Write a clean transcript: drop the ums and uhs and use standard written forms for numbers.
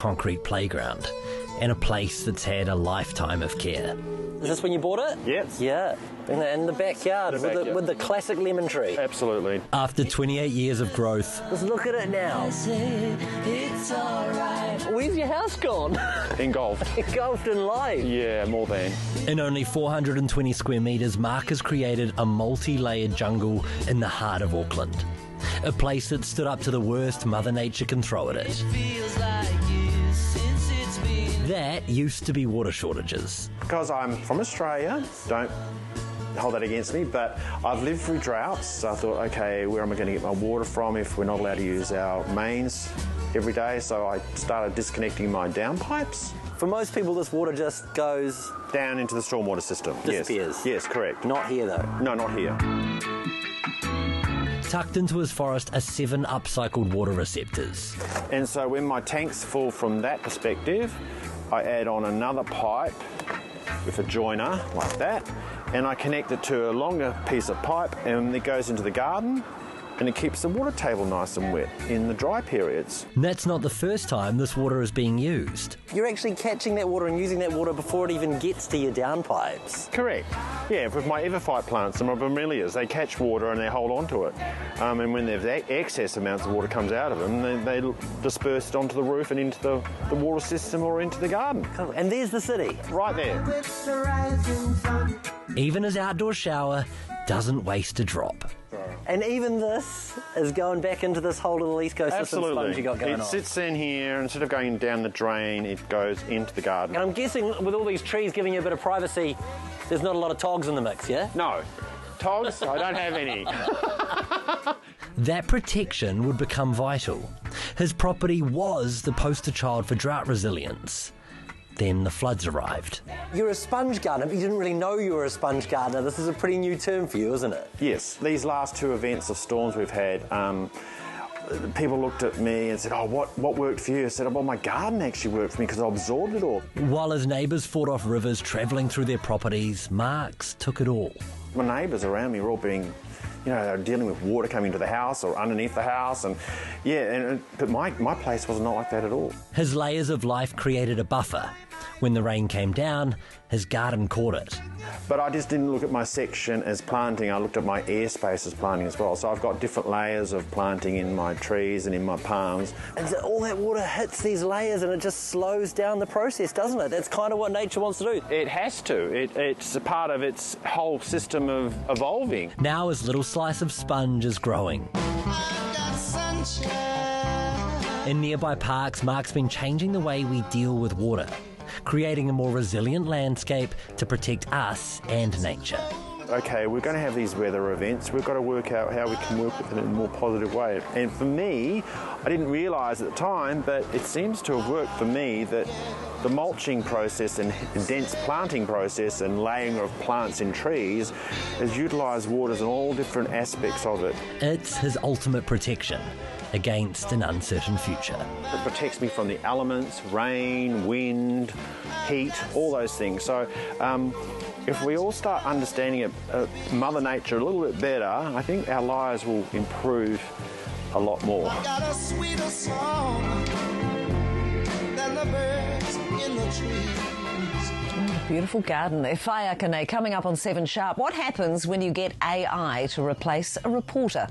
concrete playground and a place that's had a lifetime of care. Is this when you bought it? Yes. Yeah, in the backyard, with the classic lemon tree. Absolutely. After 28 years of growth, Just look at it now. it's all right. Where's your house gone? Engulfed. Engulfed in light. Yeah, more than. In only 420 square metres, Mark has created a multi-layered jungle in the heart of Auckland. A place that stood up to the worst Mother Nature can throw at it. That used to be water shortages. Because I'm from Australia, don't hold that against me, but I've lived through droughts, so I thought, okay, where am I going to get my water from if we're not allowed to use our mains every day? So I started disconnecting my downpipes. For most people, this water just goes... Down into the stormwater system. Disappears. Yes, correct. Not here, though. No, not here. Tucked into his forest are 7 upcycled water receptors. And so when my tank's full from that perspective, I add on another pipe with a joiner like that, and I connect it to a longer piece of pipe, and it goes into the garden, and it keeps the water table nice and wet in the dry periods. And that's not the first time this water is being used. You're actually catching that water and using that water before it even gets to your downpipes. Correct. Yeah, with my everphyte plants and my bromelias, they catch water and they hold on to it. And when there's excess amounts of water comes out of them, they disperse it onto the roof and into the water system or into the garden. And there's the city. Right there. Even his outdoor shower doesn't waste a drop. And even this is going back into this whole little East Coast system sponge you got going on. It sits in here, instead of going down the drain, it goes into the garden. And I'm guessing with all these trees giving you a bit of privacy, there's not a lot of togs in the mix, yeah? No. Togs? I don't have any. That protection would become vital. His property was the poster child for drought resilience. Then the floods arrived. You're a sponge gardener, but you didn't really know you were a sponge gardener. This is a pretty new term for you, isn't it? Yes. These last 2 events of storms we've had, people looked at me and said, oh, what worked for you? I said, oh, well, my garden actually worked for me because I absorbed it all. While his neighbours fought off rivers travelling through their properties, Mark's took it all. My neighbours around me were all being, they're dealing with water coming into the house or underneath the house, but my place was not like that at all. His layers of life created a buffer. When the rain came down, his garden caught it. But I just didn't look at my section as planting, I looked at my airspace as planting as well. So I've got different layers of planting in my trees and in my palms. And so all that water hits these layers and it just slows down the process, doesn't it? That's kind of what nature wants to do. It has to. It's a part of its whole system of evolving. Now his little slice of sponge is growing. In nearby parks, Mark's been changing the way we deal with water, creating a more resilient landscape to protect us and nature. Okay, we're going to have these weather events. We've got to work out how we can work with it in a more positive way. And for me, I didn't realise at the time, but it seems to have worked for me that the mulching process and dense planting process and laying of plants in trees has utilised waters in all different aspects of it. It's his ultimate protection against an uncertain future. It protects me from the elements, rain, wind, heat, all those things. So if we all start understanding Mother Nature a little bit better, I think our lives will improve a lot more. I got a sweeter song than the birds in the trees. Beautiful garden there. Whaiakane coming up on 7sharp. What happens when you get AI to replace a reporter?